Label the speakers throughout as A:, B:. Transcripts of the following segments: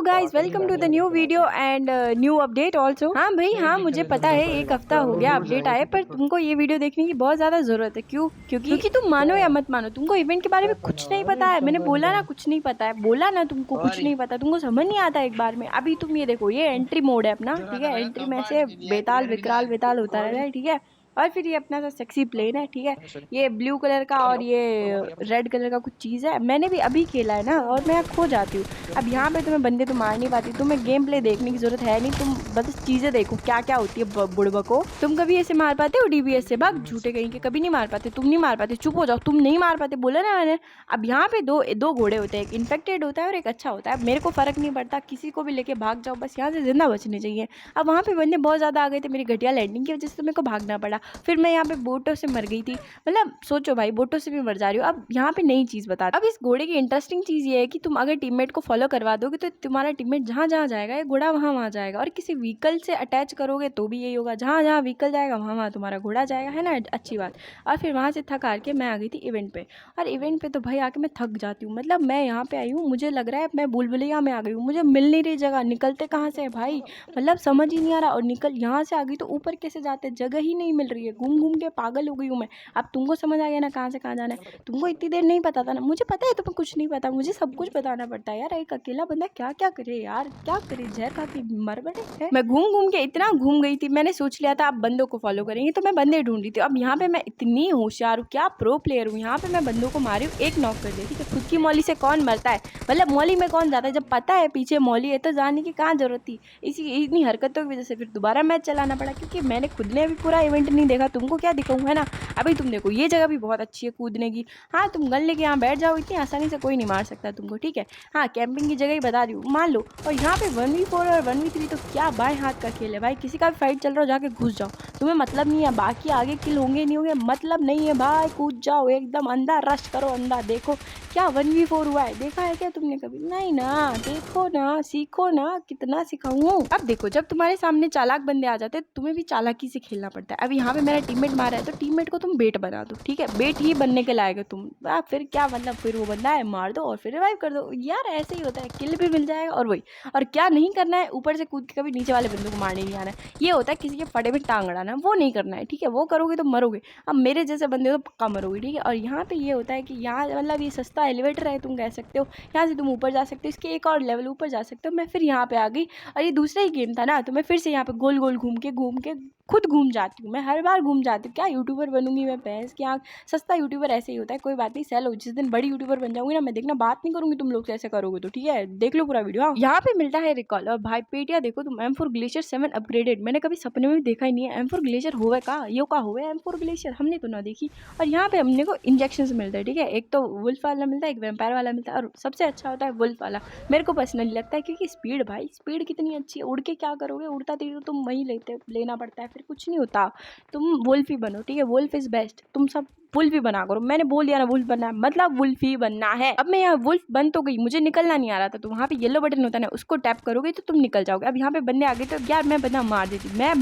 A: Hello guys, welcome to the new video and new update also. हाँ भाई, हाँ मुझे पता है एक हफ्ता हो गया अपडेट आए, पर तुमको ये वीडियो देखने की बहुत ज्यादा जरूरत है। क्योंकि तुम मानो या मत मानो, तुमको इवेंट के बारे में कुछ नहीं पता है। मैंने बोला ना कुछ नहीं पता है, बोला ना तुमको कुछ नहीं पता, तुमको समझ नहीं आता एक बार में। अभी तुम ये देखो, ये एंट्री मोड है अपना, ठीक है। एंट्री में से बेताल विकराल बेताल होता रहता है, ठीक है। और फिर ये अपना सा सेक्सी प्लेन है, ठीक है। ये ब्लू कलर का और ये रेड कलर का कुछ चीज़ है। मैंने भी अभी खेला है ना, और मैं खो जाती हूँ। अब यहाँ पे तुम्हें बंदे तो मार नहीं पाती, तुम्हें गेम प्ले देखने की जरूरत है नहीं, तुम बस चीज़ें देखो क्या क्या होती है बुड़बक को। तुम कभी ऐसे मार पाते हो डीबीएस से? भाग झूठे कहीं के, कभी नहीं मार पाते, तुम नहीं मार पाते, चुप हो जाओ, तुम नहीं मार पाते, बोला ना मैंने। अब यहाँ पे दो दो घोड़े होते हैं, एक इन्फेक्टेड होता है और एक अच्छा होता है। मेरे को फर्क नहीं पड़ता, किसी को भी लेके भाग जाओ, बस यहाँ से जिंदा बचने चाहिए। अब वहाँ पे बंदे बहुत ज़्यादा आ गए थे, मेरी घटिया लैंडिंग की वजह से तो मेरे को भागना पड़ा। फिर मैं यहाँ पे बोटों से मर गई थी, मतलब सोचो भाई, बोटों से भी मर जा रही हो। अब यहाँ पे नई चीज़ बता, अब इस घोड़े की इंटरेस्टिंग चीज़ ये है कि तुम अगर टीममेट को फॉलो करवा दोगे तो तुम्हारा टीममेट जहाँ जहाँ जाएगा ये घोड़ा वहाँ वहाँ जाएगा, और किसी व्हीकल से अटैच करोगे तो भी यही होगा, जहाँ जहाँ व्हीकल जाएगा वहाँ वहाँ तुम्हारा घोड़ा जाएगा, है ना, अच्छी बात। और फिर वहाँ से थक हार के मैं आ गई थी इवेंट पे, और इवेंट पे तो भाई आके मैं थक जाती हूँ। मतलब मैं यहाँ पे आई हूँ, मुझे लग रहा है मैं बुलबुलिया में आ गई हूँ, मुझे मिल नहीं रही जगह, निकलते कहाँ से है भाई, मतलब समझ ही नहीं आ रहा। और निकल यहाँ से आ गई तो ऊपर कैसे जाते, जगह ही नहीं मिल रही है, घूम घूम के पागल हो गई हूँ मैं। अब तुमको समझ आ गया ना कहाँ से कहाँ जाना है? तुमको इतनी देर नहीं पता था ना? मुझे पता है तुम्हें कुछ नहीं पता, मुझे सब कुछ बताना पड़ता है यार। एक अकेला बंदा क्या क्या करे यार, क्या करे, जहर खा के मर बैठे है। मैं घूम घूम के इतना घूम गई थी, मैंने सोच लिया था आप बंदों को फॉलो करेंगे, तो मैं बंदे ढूंढ रही थी। अब यहाँ पे मैं इतनी होशियार हूँ, क्या प्रो प्लेयर हूँ, यहाँ पे मैं बंदों को मारी हूँ, एक नॉक कर देती। खुद की मौली से कौन मरता है, मतलब मौली में कौन जाता है? जब पता है पीछे मौली है तो जाने की कहाँ जरूरत थी। इसी इतनी हरकतों की वजह से फिर दोबारा मैच चलाना पड़ा, क्योंकि मैंने खुद ने अभी पूरा इवेंट नहीं देखा, तुमको क्या दिखाऊँ, है ना। अभी तुम देखो, ये जगह भी बहुत अच्छी है कूदने की। हाँ तुम गन लेके यहाँ बैठ जाओ, इतनी आसानी से कोई नहीं मार सकता तुमको, ठीक है। हाँ कैंपिंग की जगह ही बता रही हूँ, मान लो। और यहाँ पे 1v4 और 1v3 तो क्या बाएं हाथ का खेल है भाई, किसी का भी फाइट चल रहा हो जाके घुस जाओ, तुम्हें मतलब नहीं है बाकी आगे किल होंगे नहीं होंगे, मतलब नहीं है भाई, कूद जाओ एकदम, अंधा रश करो, अंधा। देखो क्या 1v4 हुआ है, देखा है क्या तुमने कभी? नहीं ना, देखो ना, सीखो ना, कितना सिखाऊं। अब देखो, जब तुम्हारे सामने चालाक बंदे आ जाते हैं तुम्हें भी चालाकी से खेलना पड़ता है। अब यहाँ पे मेरा टीममेट मारा है तो टीममेट को तुम बेट बना दो, ठीक है, बेट ही बनने के लायक तुम। फिर क्या मतलब, फिर वो बंदा है मार दो और फिर रिवाइव कर दो यार, ऐसे ही होता है, किल भी मिल जाएगा। और वही, और क्या नहीं करना है, ऊपर से कूद के कभी नीचे वाले बंदों को मारने नहीं आना है। ये होता है किसी के फटे में टांग अड़ाना, वो नहीं करना है, ठीक है, वो करोगे तो मरोगे। अब मेरे जैसे बंदे तो पक्का मरोगे, ठीक है। और यहाँ पे ये होता है कि यहाँ मतलब ये सस्ता एलिवेटर है, तुम कह सकते हो, यहाँ से तुम ऊपर जा सकते हो, इसके एक और लेवल ऊपर जा सकते हो। मैं फिर यहाँ पे आ गई, और ये दूसरा ही गेम था ना, तो मैं फिर से यहाँ पे गोल गोल घूम के खुद घूम जाती हूँ, मैं हर बार घूम जाती हूँ। क्या यूट्यूबर बनूंगी मैं, भैंस की आँख। सस्ता यूट्यूबर ऐसे ही होता है, कोई बात नहीं, सह लो, जिस दिन बड़ी यूट्यूबर बन जाऊंगी ना मैं, देखना बात नहीं करूंगी तुम लोग से, ऐसे करोगे तो, ठीक है, देख लो पूरा वीडियो। हाँ, यहाँ पे मिलता है रिकॉल। और भाई पेटिया देखो तुम, M4 ग्लेशियर 7 अपग्रेडेड, मैंने कभी सपने में भी देखा ही नहीं है। M4 ग्लेशियर होवे का, यो का होवे M4 ग्लेशियर, हमने तो ना देखी। और यहाँ पे हमने को इंजेक्शन मिलता है, ठीक है, एक तो वुल्फ वाला मिलता है, एक वेम्पायर वाला मिलता है, और सबसे अच्छा होता है वुल्फ वाला, मेरे को पर्सनली लगता है, क्योंकि स्पीड, भाई स्पीड कितनी अच्छी है। उड़ के क्या करोगे, उड़ता तीर तो तुम वहीं लेना पड़ता है, फिर कुछ नहीं होता। तुम वुल्फ ही बनो, ठीक है, वुल्फ इज बेस्ट। तुम सब वुल्फ ही बना करो, मैंने बोल दिया ना, वुल्फ बनना है मतलब वुल्फ ही बनना है। अब मैं यहाँ वुल्फ बन तो गई, मुझे निकलना नहीं आ रहा था, तो वहाँ पे येलो बटन होता है ना, उसको टैप करोगे तो तुम निकल जाओगे। अब यहाँ पे बंदे आ गए तो यार मैं बंदा मार देती, मैं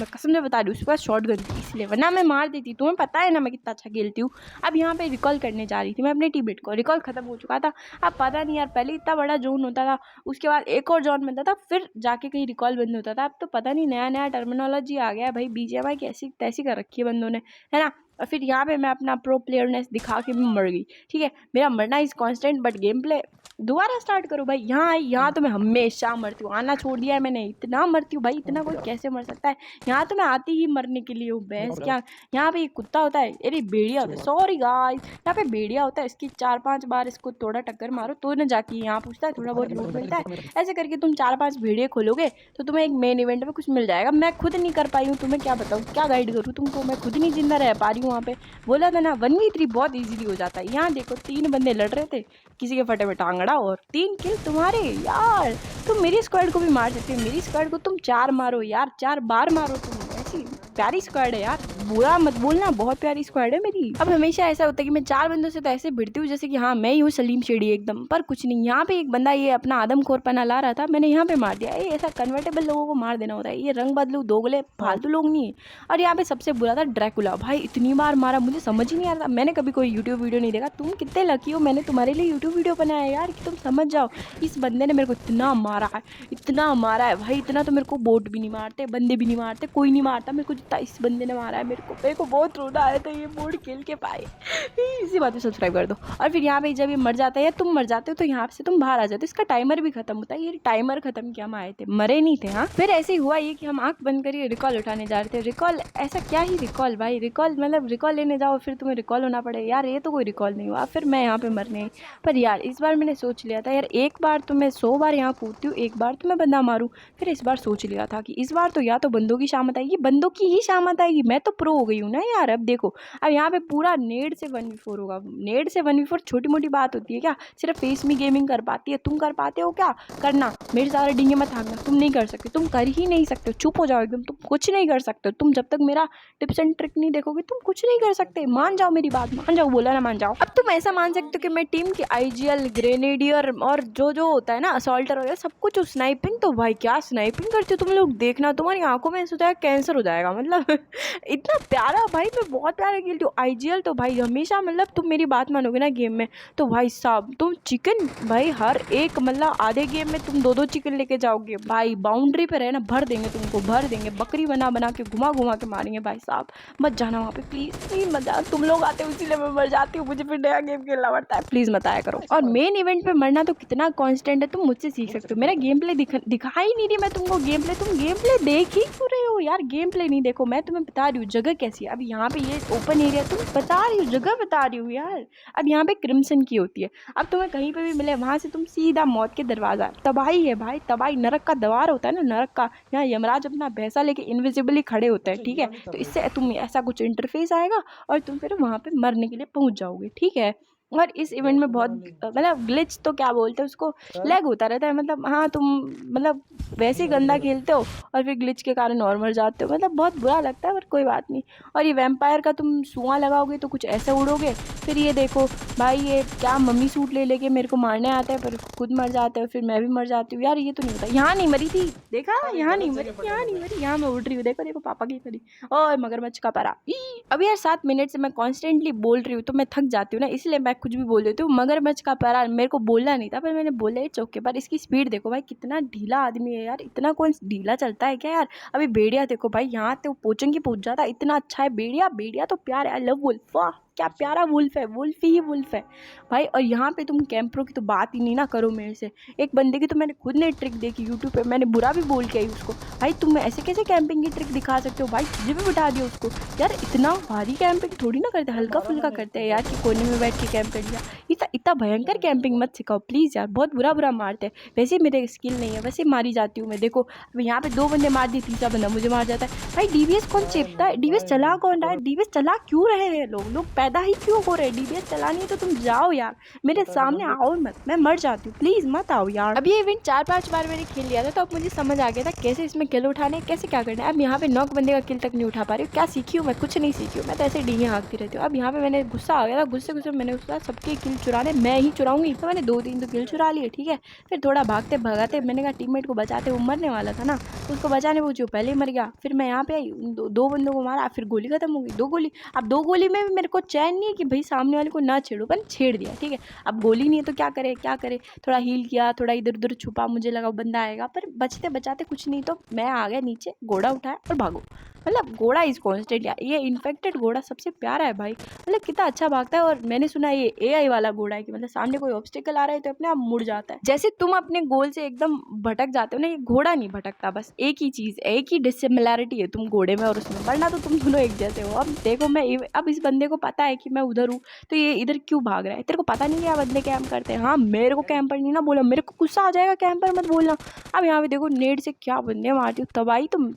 A: कसम से बता रही हूँ, उसके पास शॉर्ट गन थी इसलिए, वरना मैं मार देती। तुम्हें पता है ना मैं कितना अच्छा खेलती हूँ। अब यहाँ पे रिकॉल करने जा रही थी मैं अपने टीममेट को, रिकॉल खत्म हो चुका था। अब पता नहीं यार, पहले इतना बड़ा जोन होता था, उसके बाद एक और जोन बनता था, फिर जाके कहीं रिकॉल बंद होता था। अब तो पता नहीं नया नया टर्मिनोलॉजी आ गया है भाई, BGMI की ऐसी तैसी कर रखी है बंदों ने, है ना। और फिर यहाँ पे मैं अपना प्रो प्लेयरनेस दिखा के भी मर गई, ठीक है। मेरा मरना is constant, but game play दोबारा स्टार्ट करो भाई। यहाँ आई, यहाँ तो मैं हमेशा मरती हूँ, आना छोड़ दिया है मैंने, इतना मरती हूँ भाई, इतना कोई कैसे मर सकता है। यहाँ तो मैं आती ही मरने के लिए हूँ, भैंस क्या। यहाँ पे एक कुत्ता होता है, अरे भेड़िया होता है, सॉरी गाइस, यहाँ पे भेड़िया होता है, इसकी 4-5 बार इसको थोड़ा टक्कर मारो तो न जाके यहाँ पूछता है, थोड़ा बहुत लूट मिलता है। ऐसे करके तुम 4-5 भेड़िए खोलोगे तो तुम्हें एक मेन इवेंट में कुछ मिल जाएगा। मैं खुद नहीं कर पाई हूँ, तुम्हें क्या बताऊँ, क्या गाइड करूँ तुमको, मैं खुद नहीं जिंदा रह पा रही हूँ वहाँ पे। बोला था ना 1v3 बहुत इजीली हो जाता है। यहाँ देखो 3 बंदे लड़ रहे थे, किसी के फटे में टांगड़ा और 3 किल तुम्हारे। यार तुम मेरी स्क्वाड को भी मार सकते हो, मेरी स्क्वाड को तुम 4 मारो यार, 4 बार मारो तुम, ऐसी प्यारी स्क्वाड है यार। बुरा मत बोलना, बहुत प्यारी स्क्वाड है मेरी। अब हमेशा ऐसा होता है कि मैं 4 बंदों से तो ऐसे भिड़ती हूँ जैसे कि हाँ मैं ही हूँ सलीम शेडी एकदम, पर कुछ नहीं। यहाँ पे एक बंदा ये अपना आदमखोरपना ला रहा था, मैंने यहाँ पे मार दिया। ऐसा कन्वर्टेबल लोगों को मार देना होता है, ये रंग बदलू दोगले फालतू लोग नहीं है। और यहाँ पे सबसे बुरा था ड्रैकुला। भाई इतनी बार मारा, मुझे समझ ही नहीं आ रहा था। मैंने कभी कोई यूट्यूब वीडियो नहीं देखा, तुम कितने लकी हो, मैंने तुम्हारे लिए यूट्यूब वीडियो बनाया है यार, कि तुम समझ जाओ। इस बंदे ने मेरे को इतना मारा है भाई, इतना तो मेरे को बोट भी नहीं मारते, बंदे भी नहीं मारते, कोई नहीं मारता मेरे को जितना इस बंदे ने मारा है। मेरे को बहुत रोना आया था ये बोट खेल के पाए। इसी बात पे सब्सक्राइब कर दो। और फिर यहाँ पे जब ये मर जाता है या तुम मर जाते हो तो यहाँ से तुम बाहर आ जाते हो, इसका टाइमर भी खत्म होता है। ये टाइमर खत्म किया, हम आए थे, मरे नहीं थे। हाँ फिर ऐसे ही हुआ ये कि हम आंख बंद करिए रिकॉल उठाने जा रहे थे। रिकॉल ऐसा क्या ही रिकॉल भाई, रिकॉल मतलब रिकॉल लेने जाओ फिर तुम्हें रिकॉल होना पड़े यार, ये तो कोई रिकॉल नहीं हुआ। फिर मैं यहाँ पे मरने, पर यार इस बार मैंने सोच लिया था यार, एक बार तो मैं 100 बार यहाँ कूदती हूँ, एक बार तो मैं बंदा मारूँ। फिर इस बार सोच लिया था कि इस बार तो या तो बंदों की शामत आएगी, बंदों की ही शामत आएगी। मैं तो प्रो हो गई हूँ ना यार। अब देखो, अब यहाँ पे पूरा नेड से 1v4 होगा। नेड से 1v4 छोटी मोटी बात होती है क्या? सिर्फ फेस में गेमिंग कर पाती है, तुम कर पाते हो क्या? करना मेरे सारे डिंगे मत हांकना, तुम नहीं कर सकते, तुम कर ही नहीं सकते, चुप हो जाओ एकदम, तुम कुछ नहीं कर सकते। तुम जब तक मेरा टिप्स एंड ट्रिक नहीं देखोगे तुम कुछ नहीं कर सकते। मान जाओ मेरी बात, मान जाओ, बोला ना मान जाओ। अब तुम ऐसा मान सकते हो कि मैं टीम की आईजीएल, ग्रेनेडियर और जो होता है ना असॉल्टर वगैरह सब कुछ। स्नाइपिंग तो भाई क्या स्नाइपिंग करती हो तुम लोग, देखना तुम्हारी आंखों में ऐसा कैंसर हो जाएगा। मतलब इतना प्यारा भाई, मैं बहुत प्यारा खेलती हूँ। आईजीएल तो भाई हमेशा, मतलब तुम मेरी बात मानोगे ना गेम में तो भाई साहब तुम चिकन भाई हर एक, मतलब आधे गेम में तुम 2-2 चिकन लेके जाओगे भाई। बाउंड्री पे रहे ना, भर देंगे तुमको, भर देंगे, बकरी बना के घुमा के मारेंगे भाई साहब। मत जाना वहाँ पे प्लीज मत जाना, तुम लोग आते हो इसीलिए मैं मर जाती हूँ, मुझे फिर नया गेम खेलना पड़ता है, प्लीज मत आया करो। और मेन इवेंट पे मरना तो कितना कॉन्स्टेंट है, तुम मुझसे सीख सकते हो। मेरा गेम प्ले दिखा ही नहीं रही मैं तुमको गेम प्ले, तुम गेम प्ले देख ही क्यों रहे हो यार? गेम प्ले नहीं देखो, मैं तुम्हें बता रही हूँ जगह कैसी है। अब यहाँ पे ये ओपन एरिया, तुम बता रही हो जगह, बता रही हूँ यार। अब यहाँ पे क्रिम्सन की होती है, अब तुम्हें कहीं पे भी मिले वहां से तुम सीधा मौत के दरवाजा, तबाही है भाई, तबाही, नरक का द्वार होता है ना, नरक का। यहाँ यमराज अपना भैंसा लेके इनविजिबली खड़े होते हैं, ठीक है? तो इससे तुम ऐसा कुछ इंटरफेस आएगा और तुम फिर वहां पे मरने के लिए पहुंच जाओगे, ठीक है? और इस इवेंट में बहुत मतलब ग्लिच तो क्या बोलते हैं उसको, लैग होता रहता है। मतलब हाँ तुम मतलब वैसे ही गंदा खेलते हो और फिर ग्लिच के कारण और मर जाते हो, मतलब बहुत बुरा लगता है, पर कोई बात नहीं। और ये वैम्पायर का तुम सुआ लगाओगे तो कुछ ऐसे उड़ोगे। फिर ये देखो भाई, ये क्या मम्मी सूट ले लेके मेरे को मारने आता है पर खुद मर जाता है, फिर मैं भी मर जाती हूँ यार। ये तो नहीं होता। यहाँ नहीं मरी थी, देखा, यहाँ नहीं मरी, यहाँ मैं उड़ रही हूँ, देखो पापा की करी। और मगरमच्छ का परा। अब यार 7 मिनट से मैं कॉन्स्टेंटली बोल रही हूँ तो मैं थक जाती हूँ ना, इसलिए मैं कुछ भी बोल देती हूँ। मगरमच्छ का पैरा मेरे को बोलना नहीं था पर मैंने बोला इट्स ओके। पर इसकी स्पीड देखो भाई, कितना ढीला आदमी है यार, इतना कौन ढीला चलता है क्या यार? अभी भेड़िया देखो भाई, यहाँ तो पोचंगी पहुंच जाता, इतना अच्छा है भेड़िया तो प्यार है। आई लव वुल्फ, वाह क्या प्यारा वुल्फ है, वुल्फ ही वुल्फ है भाई। और यहाँ पे तुम कैंपरों की तो बात ही नहीं ना करो मेरे से। एक बंदे की तो मैंने खुद ने ट्रिक देखी यूट्यूब पे, मैंने बुरा भी बोल के आई उसको, भाई तुम ऐसे कैसे कैंपिंग की ट्रिक दिखा सकते हो भाई? तुझे भी बिठा दिया उसको यार। इतना भारी कैंपिंग थोड़ी ना करते, हल्का फुल्का करते हैं यार, कि कोने में बैठ के कैंप कर लिया। इतना भयंकर कैंपिंग मत सिखाओ प्लीज़ यार, बहुत बुरा मारते हैं। वैसे मेरे स्किल नहीं है, वैसे मारी जाती हूँ मैं। देखो अब यहाँ पे 2 बंदे मार दिए, तीसरा बंदा मुझे मार जाता है भाई। डीवीएस कौन चेपता है? डीवीएस चला कौन रहा है? डीवीएस चला क्यों रहे हैं लोग पैदा ही क्यों हो रहे? डीवीएस चलानी है तो तुम जाओ यार, मेरे सामने आओ मत, मैं मर जाती हूँ, प्लीज मत आओ यार। अब ये इवेंट 4-5 बार मैंने खेल लिया था तो अब मुझे समझ आ गया था कैसे इसमें किल उठाने, कैसे क्या करना है। अब यहाँ पे नॉक बंदे का किल तक नहीं उठा पा रही हूँ। क्या सीखी हूँ मैं? कुछ नहीं सीखी हूँ मैं, तो ऐसे डींगे हाँकती रहती हूँ। अब यहाँ पे मैंने गुस्सा आ गया था, गुस्से मैंने उसका सबके किल चुराने, मैं ही चुराऊंगी, तो मैंने 2-3 तो किल चुरा लिए, ठीक है। फिर थोड़ा भागते भगाते मैंने कहा टीममेट को बचाते, वो मरने वाला था ना, उसको बचाने पहुंची, पहले ही मर गया। फिर मैं यहाँ पे आई, 2 बंदों को मारा, फिर गोली खत्म हो गई, 2 गोली। अब 2 गोली में भी मेरे को चैन नहीं है कि भाई सामने वाले को ना छेड़ो, पर छेड़ दिया, ठीक है। अब गोली नहीं है तो क्या करे, थोड़ा हील किया, थोड़ा इधर उधर छुपा, मुझे लगा बंदा आएगा, पर बचते बचाते कुछ नहीं तो मैं आ गया नीचे, घोड़ा उठाया और भागो। मतलब घोड़ा इज कॉन्स्टेंट यार, ये इन्फेक्टेड घोड़ा सबसे प्यारा है भाई, मतलब कितना अच्छा भागता है। और मैंने सुना है ये एआई वाला घोड़ा है कि मतलब सामने कोई ऑब्स्टिकल आ रहा है तो अपने आप मुड़ जाता है। जैसे तुम अपने गोल से एकदम भटक जाते हो ना, ये घोड़ा नहीं भटकता, बस एक ही चीज, एक ही डिसिमिलैरिटी है तुम घोड़े में और उसमें, वरना तो तुम दोनों एक जैसे हो। अब देखो मैं, अब इस बंदे को पता है कि मैं उधर हूँ तो ये इधर क्यों भाग रहा है? तेरे को पता नहीं क्या बंदे कैंप करते हैं? हाँ मेरे को कैंपर नहीं ना बोला, मेरे को गुस्सा आ जाएगा, कैंपर मत बोलना। अब यहाँ पे देखो नेट से क्या बंदे मारती हूँ,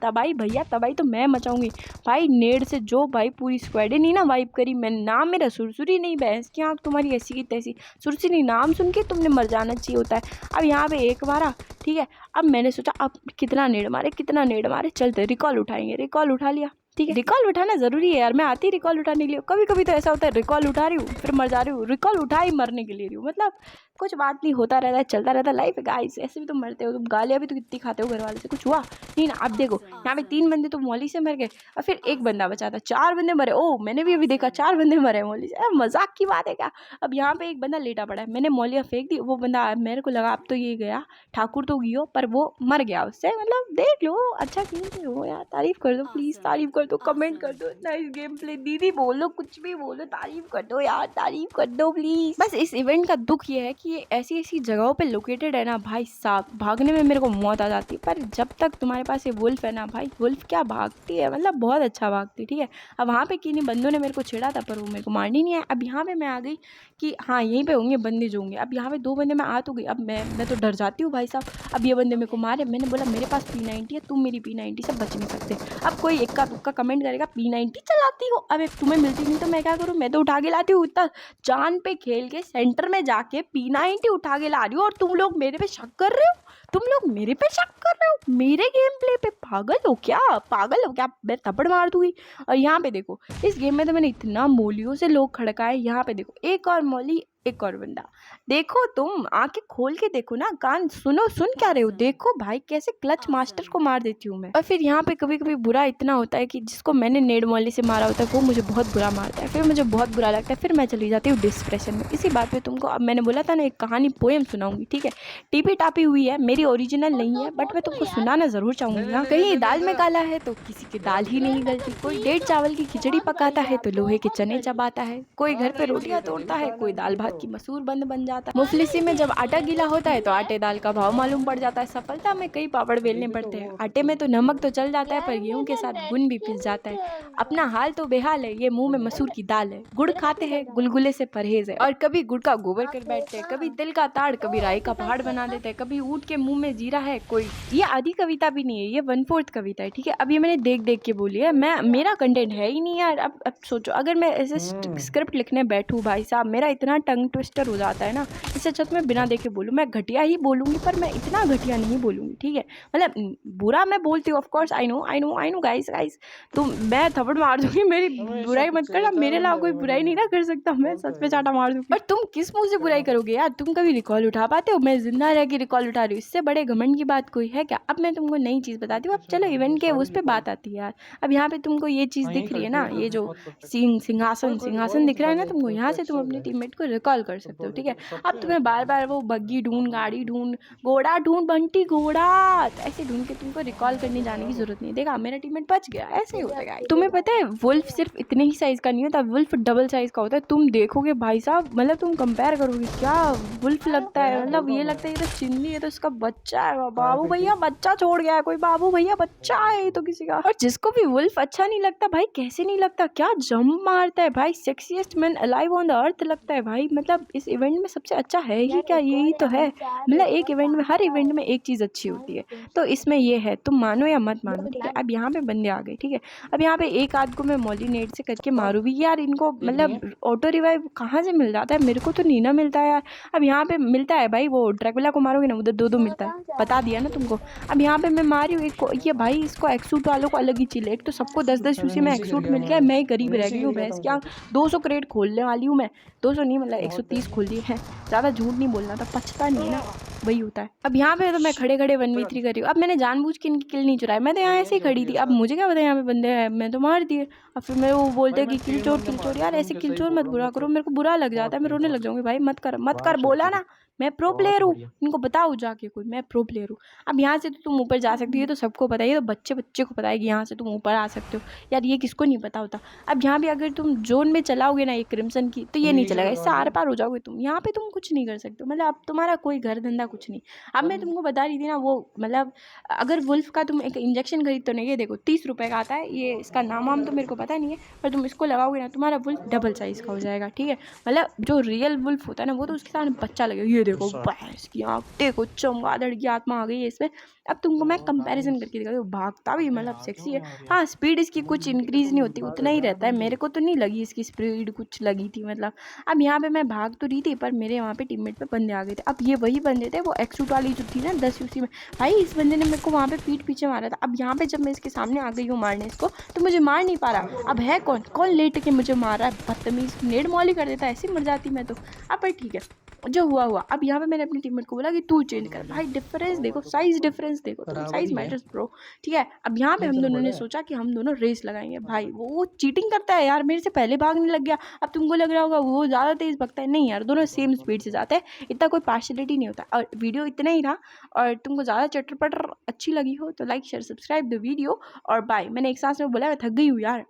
A: तबाही भैया, तबाही तो मैं मचाऊंगी भाई। नेट से जो भाई पूरी स्क्वाड नहीं ना वाइप करी मैंने। नाम मेरा सुरसुरी नहीं, बहस की आँख तुम्हारी ऐसी की तैसी, सुरसुरी नाम सुन के तुमने मर जाना चाहिए होता है। अब यहाँ पे एक मारा, ठीक है। अब मैंने सोचा अब कितना नेड मारे, चलते रिकॉल उठाएंगे, रिकॉल उठा लिया। ठीक है, रिकॉल उठाना जरूरी है यार। मैं आती रिकॉल उठाने के लिए, कभी कभी तो ऐसा होता है रिकॉल उठा रही हूँ फिर मर जा रही हूँ, रिकॉल उठा ही मरने के लिए रही हूँ। मतलब कुछ बात नहीं, होता रहता है, चलता रहता है, लाइफ है गाइस। ऐसे भी तुम मरते हो, तुम गालियाँ भी तो कितनी खाते हो घर वाले से, कुछ हुआ नहीं ना। अब देखो यहाँ पे 3 बंदे तो मौली से मर गए और फिर 1 बंदा बचा था, 4 बंदे मरे। ओ मैंने भी अभी देखा 4 बंदे मरे मौली से, मजाक की बात है क्या। अब यहाँ पे 1 बंदा लेटा पड़ा है, मैंने मौलियाँ फेंक दी, वो बंदा मेरे को लगा अब तो ये गया, ठाकुर तो गियो, पर वो मर गया उससे। मतलब देख लो, अच्छा खेलते हो यार, तारीफ कर दो प्लीज, तारीफ कर दो, कमेंट कर दो, नाइस गेम प्ले, दीदी बोलो, कुछ भी बोलो, तारीफ कर दो यार, तारीफ कर दो प्लीज। बस इस इवेंट का दुख ये है कि ये ऐसी ऐसी जगहों पे लोकेटेड है ना भाई साहब, भागने में मेरे को मौत आ जाती है। पर जब तक तुम्हारे पास ये वुल्फ है ना भाई, वुल्फ क्या भागती है, मतलब बहुत अच्छा भागती, ठीक है। अब वहाँ पे किन्हीं बंदों ने मेरे को छेड़ा था पर वो मेरे को मारनी नहीं है। अब यहाँ पे मैं आ गई कि हाँ यहीं पे होंगे बंदे जो होंगे। अब यहाँ पे 2 बंदे मैं आ तो गई, अब मैं तो डर जाती हूँ भाई साहब। अब ये बंदे मेरे को मारे, मैंने बोला मेरे पास P90 है, तुम मेरी P90 से बच नहीं सकते। अब कोई इक्का दुक्का कमेंट करेगा P90 चलाती हो, अब तुम्हें मिलती नहीं तो मैं क्या करूँ, मैं तो उठा के लाती हूँ। इतना जान पे खेल के सेंटर में जाके P90 उठा के ला रही हूँ और तुम लोग मेरे पे शक कर रहे हो, तुम लोग मेरे पे शक कर रहे हो, मेरे गेम प्ले पे। पागल हो क्या, पागल हो क्या, मैं थप्पड़ मार दूंगी। और यहाँ पे देखो इस गेम में तो मैंने इतना मौलियों से लोग खड़काए, यहाँ पे देखो एक और मौली एक और बंदा। देखो तुम आंखें खोल के देखो ना, कान सुनो, सुन क्या रहे हो, देखो भाई कैसे क्लच मास्टर को मार देती हूँ मैं। और फिर यहाँ पे कभी कभी बुरा इतना होता है कि जिसको मैंने नेड मौली से मारा होता है वो मुझे बहुत बुरा मारता है, फिर मुझे बहुत बुरा लगता है, फिर मैं चली जाती हूँ डिस्प्रेशन में। इसी बात पे तुमको अब मैंने बोला था ना एक कहानी पोएम सुनाऊंगी, ठीक है, टीपी टापी हुई है, मेरी ओरिजिनल नहीं है, बट मैं तुमको सुनाना जरूर चाहूंगी। हाँ कहीं दाल में काला है तो किसी की दाल ही नहीं गलती, कोई 1.5 चावल की खिचड़ी पकाता है तो लोहे के चने चबाता है, कोई घर पे रोटियां तोड़ता है, कोई दाल भात की मसूर बंद बन जाता है, मुफलिसी में जब आटा गीला होता है तो आटे दाल का भाव मालूम पड़ जाता है, सफलता में कई पापड़ बेलने पड़ते हैं, आटे में तो नमक तो चल जाता है पर गेहूं के साथ गुण भी पिस जाता है, अपना हाल तो बेहाल है, ये मुंह में मसूर की दाल है, गुड़ खाते हैं गुलगुले से परहेज है, और कभी गुड़ का गोबर कर बैठते हैं, कभी तिल का ताड़, कभी राई का पहाड़ बना देते हैं, कभी ऊँट के मुंह में जीरा है कोई। ये आधी कविता भी नहीं है, ये 1/4 कविता है, ठीक है। अब ये मैंने देख देख के बोली है, मैं मेरा कंटेंट है ही नहीं यार। अब सोचो अगर मैं ऐसे स्क्रिप्ट लिखने बैठूँ भाई साहब, मेरा इतना टंग ट्विस्टर हो जाता है ना, इससे अच्छा तो मैं बिना देखे बोलूँ, मैं घटिया ही बोलूँगी पर मैं इतना घटिया नहीं बोलूँगी, ठीक है। मतलब बुरा मैं बोलती हूँ, of course I know guys तो मैं थप्पड़ मार दूंगी, मेरी बुराई मत करना, मेरे अलावा कोई बुराई नहीं ना कर सकता, मैं सच पे चाटा मार दूंगी। और तुम किस मुंह से बुराई करोगे यार, तुम कभी रिकॉल उठा पाते हो, मैं जिंदा रह के रिकॉल उठा रही हूँ, इससे बड़े घमंड की बात कोई है क्या। अब मैं तुमको नई चीज़ बताती हूँ, अब चलो इवेंट के उस पर बात आती है यार। अब यहाँ पे तुमको ये चीज़ दिख रही है ना, ये जो सिंहासन दिख रहा है ना तुमको, यहाँ से तुम अपने टीममेट को रिकॉल कर सकते हो, ठीक है। अब तुम्हें बार बार वो बग्गी ढूंढ, गाड़ी ढूंढ, घोड़ा ढूंढ, बंटी घोड़ा ऐसे ढूंढ के तुमको रिकॉल करने जाने की जरूरत नहीं। देखा मेरा टीममेट बच गया, ऐसे ही होता है। तुम्हें पता है वुल्फ सिर्फ इतने ही साइज का नहीं होता, वुल्फ डबल साइज का होता है। तुम देखोगे भाई साहब, मतलब तुम कंपेयर करोगे क्या वुल्फ लगता है, मतलब ये लगता है ये तो चिन्नी है तो इसका बच्चा है, बाबू भैया बच्चा छोड़ गया है कोई, बाबू भैया बच्चा है तो किसी का। और जिसको भी वुल्फ अच्छा नहीं लगता भाई, कैसे नहीं लगता, क्या जंप मारता है भाई, sexiest man alive on the earth लगता है भाई। मतलब इस इवेंट में सबसे अच्छा है ही क्या, यही तो है। मतलब एक इवेंट में, हर इवेंट में एक चीज़ अच्छी होती है, तो इसमें ये है, तुम मानो या मत मानो, ठीक है। अब यहाँ पे बंदे आ गए, ठीक है। अब यहाँ पे एक आध को मैं मॉलिनेट से करके मारूँ भी यार, इनको मतलब ऑटो रिवाइव कहाँ से मिल जाता है, मेरे को तो नहीं ना मिलता है यार। अब यहाँ पे मिलता है भाई, वो ड्रैकुला को मारोगे ना उधर 2-2 मिलता है, बता दिया ना तुमको। अब यहाँ पे मैं मारी हूँ एक को, ये भाई इसको एक्सूट वालों को अलग ही चिल है, एक तो सबको 10-10 यूसी में एक्सूट मिल गया, मैं गरीब रह गई हूँ भैंस क्या। 200 क्रेट खोलने वाली हूँ मैं, 200 नहीं मतलब 130 खोल दी है, ज़्यादा झूठ नहीं बोलना था, पछता नहीं है ना, वही होता है। अब यहाँ पे तो मैं खड़े खड़े 1v3 कर रही हूँ। अब मैंने जानबूझ के इनकी किल नहीं चुराई, मैं तो यहाँ ऐसे ही खड़ी थी, अब मुझे क्या पता यहाँ पे बंदे हैं, मैं तो मार दिए। अब फिर मेरे वो बोलते हैं कि किल चोर यार, ऐसे किल चोर मत बुरा करो, मेरे को बुरा लग जाता है, मैं रोने लग जाऊंगी भाई, मत कर बोला ना, मैं प्रो प्लेयर हूँ, इनको बताओ जाके कोई, मैं प्रो प्लेयर हूँ। अब यहाँ से तो तुम ऊपर जा सकती हो, ये तो सबको पता है, ये तो बच्चे को पता है कि यहाँ से तुम ऊपर आ सकते हो यार, ये किसको नहीं पता होता। अब यहाँ भी अगर तुम जोन में चलाओगे ना ये क्रिम्सन की, तो ये नहीं चलेगा, इससे आर पार हो जाओगे तुम, यहाँ पे तुम कुछ नहीं कर सकते हो, मतलब अब तुम्हारा कोई घर धंधा कुछ नहीं। अब मैं तुमको बता रही थी ना वो, मतलब अगर वुल्फ का तुम एक इंजेक्शन खरीदते हो ना, ये देखो 30 रुपये का आता है, ये इसका नाम तो मेरे को पता नहीं है, पर तुम इसको लगाओगे ना तुम्हारा वुल्फ डबल साइज़ का हो जाएगा, ठीक है। मतलब जो रियल वुल्फ होता है ना वो तो उसके साथ बच्चा लगेगा, ये देखो भैंस की आँख, देखो चमगादड़ की आत्मा आ गई है इसमें। अब तुमको मैं कंपैरिजन करके दिखाती हूँ, भागता भी मतलब सेक्सी है। हाँ, स्पीड इसकी कुछ इंक्रीज नहीं होती, उतना ही रहता है। मेरे को तो नहीं लगी इसकी स्पीड कुछ लगी थी मतलब। अब यहाँ पे मैं भाग तो रही थी पर मेरे वहाँ पे टीममेट पे बंदे आ गए थे। अब ये वही बंदे थे, वो एक्सूट वाली जो थी ना 10 यूसी में। भाई इस बंदे ने मेरे को वहाँ पे पीठ पीछे मारा था। अब यहाँ पे जब मैं इसके सामने आ गई हूँ मारने इसको, तो मुझे मार नहीं पा रहा। अब है कौन कौन लेट के मुझे मार रहा है, बदतमीज। नेड मॉली कर देता, ऐसे ही मर जाती मैं तो। अब पर ठीक है, जो हुआ हुआ। अब यहाँ पे मैंने अपनी टीममेट को बोला कि तू चेंज कर। भाई डिफरेंस देखो, साइज डिफरेंस देखो तुम, साइज मैटर्स ब्रो। ठीक है, अब यहाँ पे हम दोनों ने सोचा कि हम दोनों रेस लगाएंगे। भाई वो चीटिंग करता है यार, मेरे से पहले भागने लग गया। अब तुमको लग रहा होगा वो ज़्यादा तेज भागता है, नहीं यार, दोनों सेम स्पीड से जाते हैं, इतना कोई पार्शलिटी नहीं होता। और वीडियो इतना ही रहा, और तुमको ज़्यादा चटर पटर अच्छी लगी हो तो like share subscribe the video और बाय। मैंने एक सांस में बोला, मैं थक गई हूँ यार।